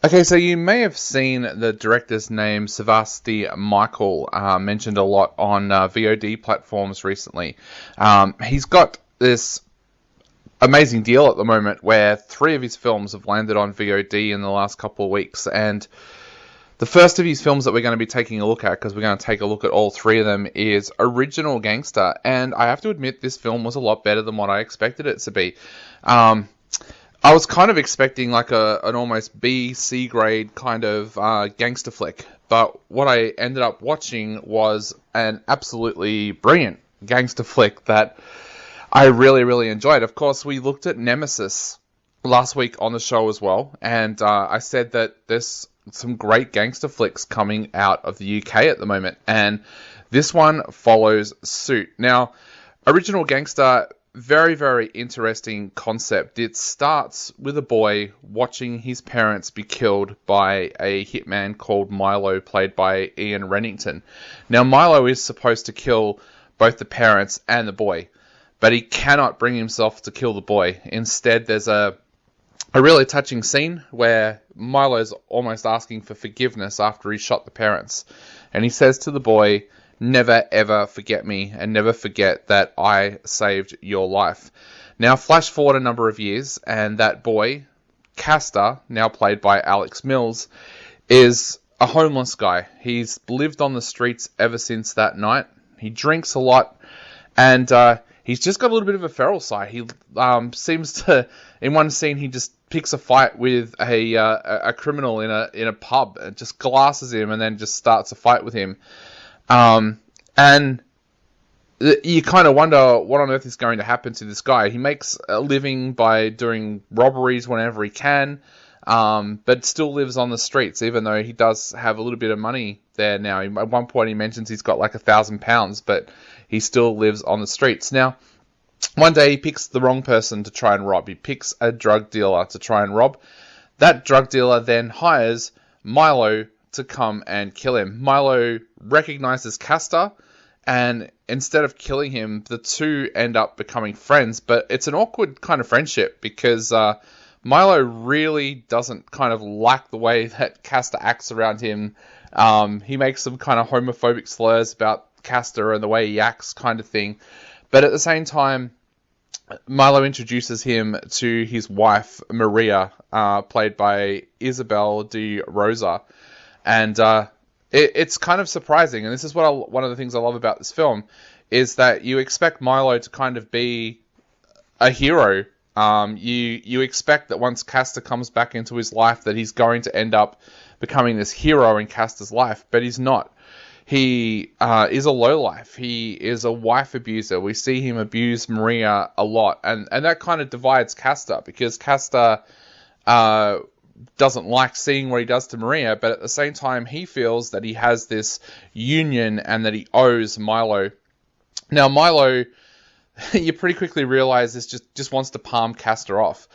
Okay, so you may have seen the director's name, Savasti Michael, mentioned a lot on VOD platforms recently. He's got this amazing deal at the moment where three of his films have landed on VOD in the last couple of weeks, and the first of his films that we're going to be taking a look at, because we're going to take a look at all three of them, is Original Gangster, and I have to admit this film was a lot better than what I expected it to be. Um, I was kind of expecting like an almost B, C grade kind of gangster flick, but what I ended up watching was an absolutely brilliant gangster flick that I really, really enjoyed. Of course, we looked at Nemesis last week on the show as well, and I said that there's some great gangster flicks coming out of the UK at the moment, and this one follows suit. Now, Original Gangster, very, very interesting concept. It starts with a boy watching his parents be killed by a hitman called Milo, played by Ian Rennington. Now, Milo is supposed to kill both the parents and the boy, but he cannot bring himself to kill the boy. Instead, there's a really touching scene where Milo's almost asking for forgiveness after he shot the parents. And he says to the boy, "Never ever forget me, and never forget that I saved your life." Now, flash forward a number of years, and that boy, Castor, now played by Alex Mills, is a homeless guy. He's lived on the streets ever since that night. He drinks a lot, and he's just got a little bit of a feral side. He seems to, in one scene, he just picks a fight with a criminal in a pub and just glasses him, and then just starts a fight with him. And you kind of wonder what on earth is going to happen to this guy. He makes a living by doing robberies whenever he can, but still lives on the streets, even though he does have a little bit of money there now. At one point he mentions he's got like £1,000, but he still lives on the streets. Now, one day he picks the wrong person to try and rob. He picks a drug dealer to try and rob. That drug dealer then hires Milo to come and kill him. Milo recognizes Castor, and instead of killing him, the two end up becoming friends. But it's an awkward kind of friendship because Milo really doesn't kind of like the way that Castor acts around him. He makes some kind of homophobic slurs about Castor and the way he acts, kind of thing. But at the same time, Milo introduces him to his wife, Maria, played by Isabel de Rosa. And it's kind of surprising, and this is one of the things I love about this film, is that you expect Milo to kind of be a hero. You expect that once Castor comes back into his life that he's going to end up becoming this hero in Castor's life, but he's not. He is a lowlife. He is a wife abuser. We see him abuse Maria a lot, and that kind of divides Castor, because Castor doesn't like seeing what he does to Maria, but at the same time he feels that he has this union and that he owes Milo. Now, Milo, you pretty quickly realize this just wants to palm Castor off.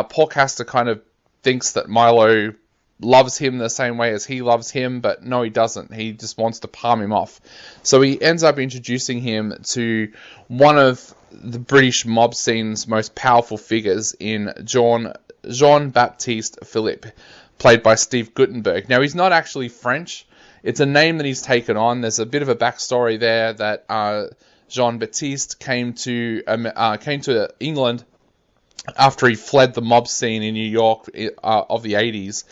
Poor Castor kind of thinks that Milo loves him the same way as he loves him, but no, he doesn't. He just wants to palm him off. So he ends up introducing him to one of the British mob scene's most powerful figures in Jean-Baptiste Philippe, played by Steve Guttenberg. Now, he's not actually French. It's a name that he's taken on. There's a bit of a backstory there that Jean-Baptiste came to England after he fled the mob scene in New York of the 80s.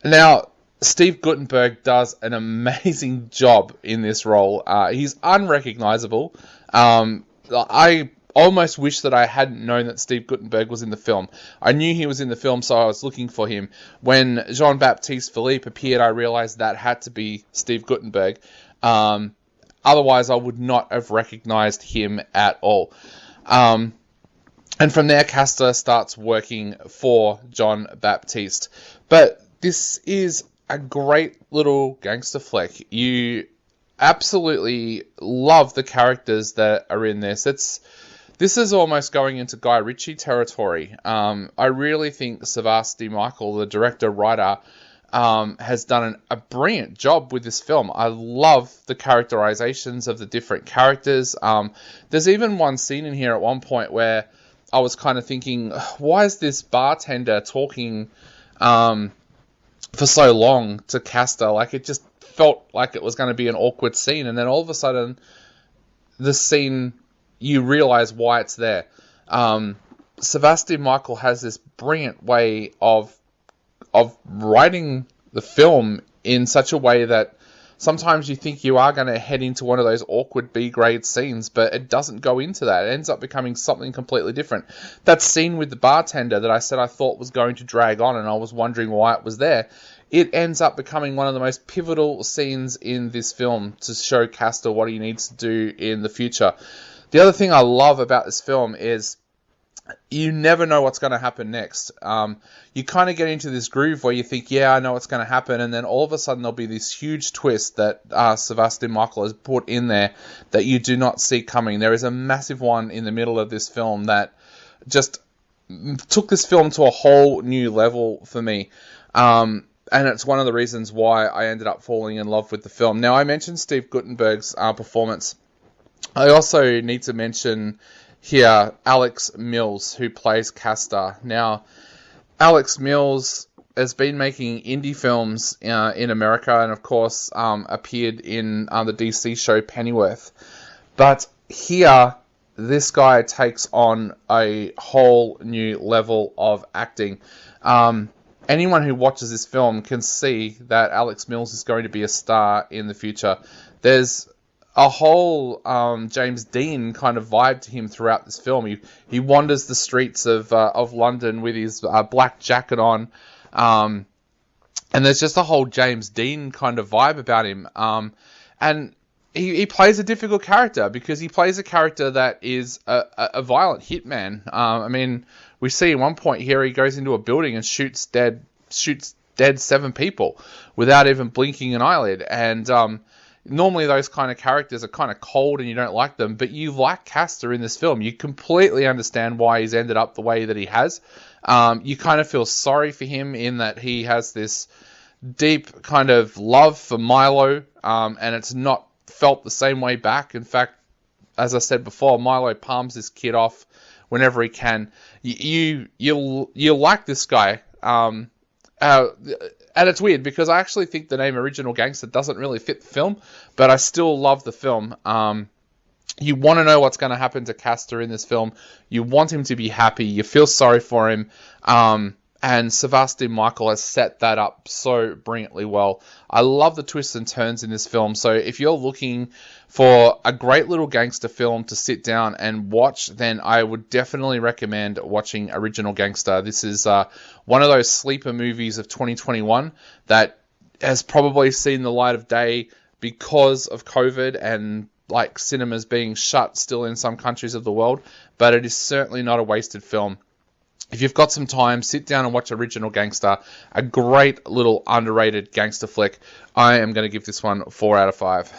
Now, Steve Guttenberg does an amazing job in this role. He's unrecognizable. I almost wish that I hadn't known that Steve Guttenberg was in the film. I knew he was in the film, so I was looking for him. When Jean-Baptiste Philippe appeared, I realized that had to be Steve Guttenberg. Otherwise, I would not have recognized him at all. And from there, Castor starts working for Jean-Baptiste. But this is a great little gangster flick. You absolutely love the characters that are in this. This is almost going into Guy Ritchie territory. I really think Savasti Michael, the director-writer, has done a brilliant job with this film. I love the characterizations of the different characters. There's even one scene in here at one point where I was kind of thinking, why is this bartender talking for so long to Castor. Like, it just felt like it was going to be an awkward scene, and then all of a sudden, the scene, you realize why it's there. Sebastian Michael has this brilliant way of writing the film in such a way that sometimes you think you are going to head into one of those awkward B-grade scenes, but it doesn't go into that. It ends up becoming something completely different. That scene with the bartender that I said I thought was going to drag on and I was wondering why it was there, it ends up becoming one of the most pivotal scenes in this film to show Castor what he needs to do in the future. The other thing I love about this film is you never know what's going to happen next. You kind of get into this groove where you think, yeah, I know what's going to happen, and then all of a sudden there'll be this huge twist that Sebastian Michael has put in there that you do not see coming. There is a massive one in the middle of this film that just took this film to a whole new level for me. And it's one of the reasons why I ended up falling in love with the film. Now, I mentioned Steve Guttenberg's performance. I also need to mention here Alex Mills, who plays Castor. Now, Alex Mills has been making indie films in America, and of course appeared in the DC show Pennyworth. But here, this guy takes on a whole new level of acting. Anyone who watches this film can see that Alex Mills is going to be a star in the future. There's a whole James Dean kind of vibe to him throughout this film. He wanders the streets of London with his black jacket on, and there's just a whole James Dean kind of vibe about him. And he plays a difficult character because he plays a character that is a violent hitman. I mean, we see at one point here he goes into a building and shoots dead 7 people without even blinking an eyelid. And normally those kind of characters are kind of cold and you don't like them, but you like Castor in this film. You completely understand why he's ended up the way that he has. You kind of feel sorry for him in that he has this deep kind of love for Milo, and it's not felt the same way back. In fact, as I said before, Milo palms this kid off whenever he can. You like this guy. And it's weird because I actually think the name Original Gangster doesn't really fit the film, but I still love the film. You want to know what's going to happen to Castor in this film. You want him to be happy. You feel sorry for him. And Sebastian Michael has set that up so brilliantly well. I love the twists and turns in this film. So if you're looking for a great little gangster film to sit down and watch, then I would definitely recommend watching Original Gangster. This is one of those sleeper movies of 2021 that has probably seen the light of day because of COVID and like cinemas being shut still in some countries of the world. But it is certainly not a wasted film. If you've got some time, sit down and watch Original Gangster, a great little underrated gangster flick. I am going to give this one 4 out of 5.